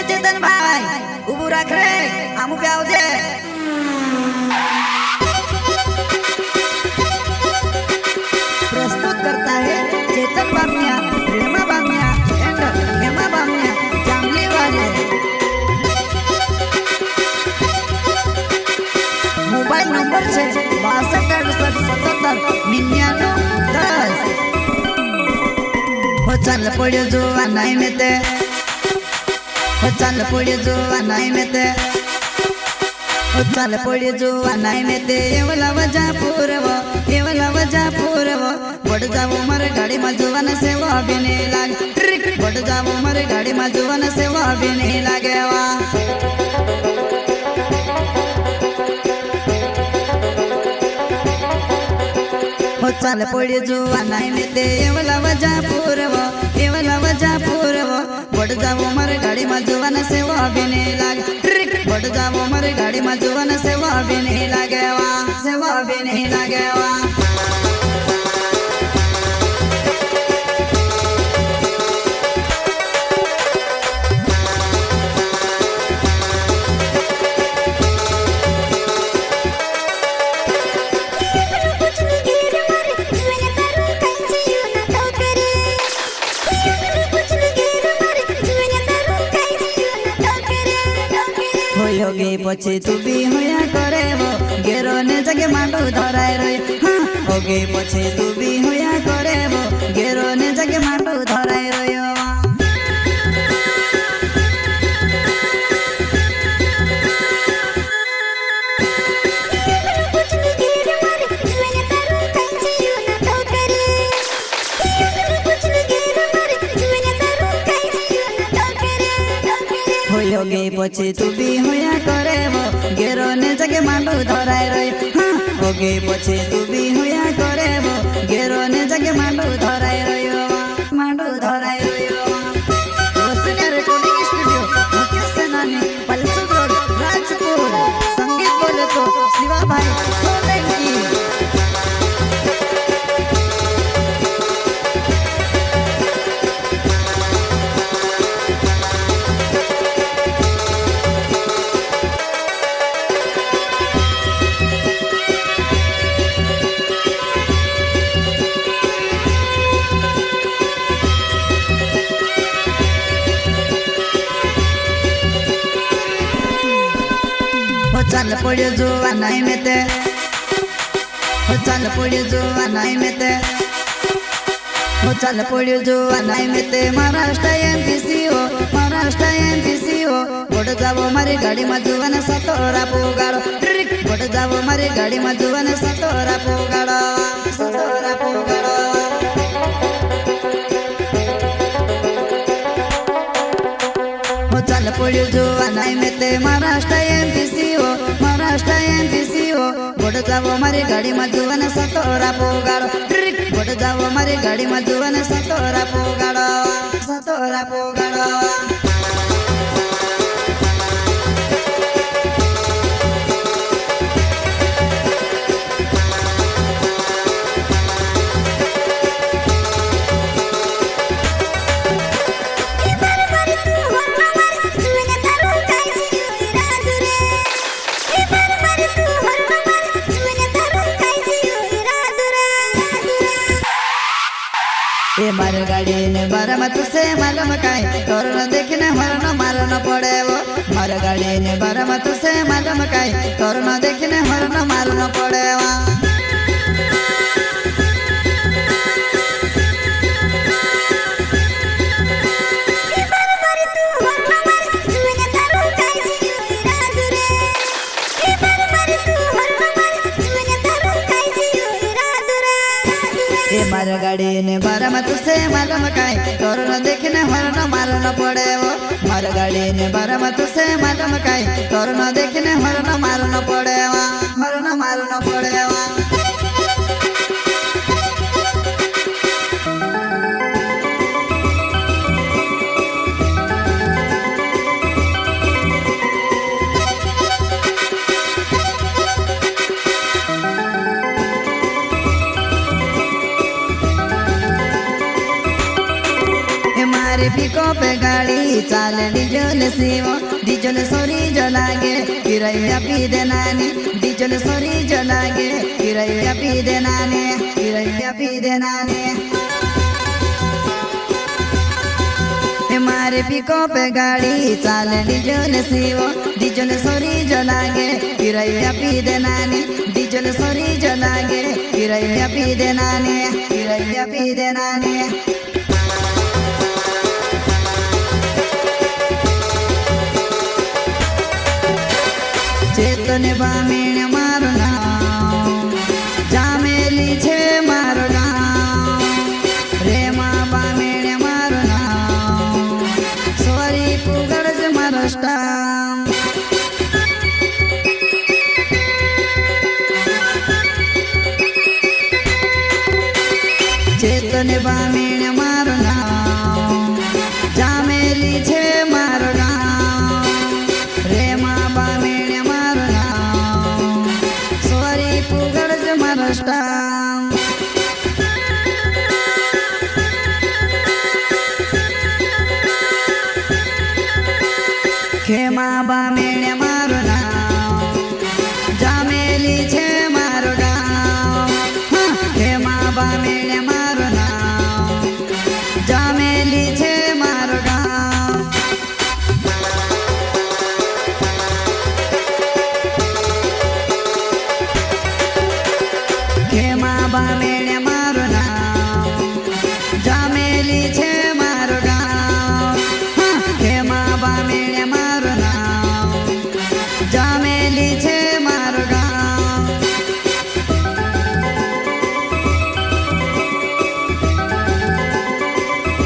चेतन भाई उबू रख रे आमू पे आओ दे प्रस्तुत करता है चेतन बामिया रेमा बामिया एंड हेमा बामिया जामली वाले। मोबाइल नंबर है 6268779910। हो चल पड़ो जो नहीं में ते हो चल पड़ो जो नहीं में ते हो चल पड़ो जो नहीं में ते एवला वजा पूरवो बढ़ जाओ मर गाड़ी में जुवन से वो भी नहीं लागे बढ़ जाओ मर गाड़ी में जुवन से वो भी नहीं लागे वा। हो चल पड़ो जो नहीं में ते एवला वजा पूरवो बढ़ जाओ मर गाड़ी में जुवन से वो भी नहीं लागे बढ़ जाओ मर गाड़ी में जुवन से वो भी नहीं लागे वा होगे पछे तू भी होया करे वो गेरो ने जगे मांडू धराए रे होगे पछे तू भी होया करे वो गेरो ने जगे मांडू धराए रे। होगे पछे तू भी होया करे वो गेरो ने जगे मांडू धराए रे होगे पछे तू भी होया करे वो गेरो ने जगे मांडू धराए रे रोशनी रिकॉर्डिंग स्टूडियो मुख्य सेनानी पलसूद रोड राजपुर। संगीत बोले तो शिवा भाई सोलंकी। चल पड़ो जो नहीं में ते हो चल पड़ो जो नहीं में ते हो चल पड़ो जो नहीं में ते महाराष्ट्र एमपीसी हो बढ़ जाओ मारी गाड़ी में जुवन सतोरा पोगाड़ो बढ़ जाओ मारी गाड़ी में जुवन सतोरा पोगाड़ो हो चल पड़ो जो नहीं में ते महाराष्ट्र एमपीसी हो बढ़ जाओ मारी गाड़ी में जुवन सतोरा पोगाड़ो बढ़ जाओ मारी गाड़ी में जुवन सतोरा पोगाड़ो। मार गाड़ी ने बारह तुसे मालूम काई तोर न देखने हरन मारन पड़े वो मार गाड़ी ने बारह तुसे मालूम काई तोर न देखने हरन मारन पड़े वा। मार गाड़ी ने बारह तुसे मालूम काई तोर न देखने हरन मारन पड़े वो मार गाड़ी ने बारह तुसे मालूम काई तोर न देखने हरन मारन पड़े वा। मारे पिको पे गाड़ी चाल डीजल सीवो डीजल सोरी जलागे किरैया पी दे नानी डीजल सोरी जलागे किरैया पी दे नानी किरैया पी दे नानी मारे पिको पे गाड़ी चाल डीजल सीवो डीजल सोरी जलागे किरैया पी दे नानी डीजल सोरी जलागे किरैया पी दे नानी किरैया पी दे नानी चेतन बामीण मारो नाम जामेली छे मारो नाम रेमा बामीण मारो नाम सोरी पुगड़ज मारो स्टाम चेतन बामीण मारो नाम जामेली छे मारो नाम रेमा बामीण पुगड़ज मारो स्टाम खेमा बामीण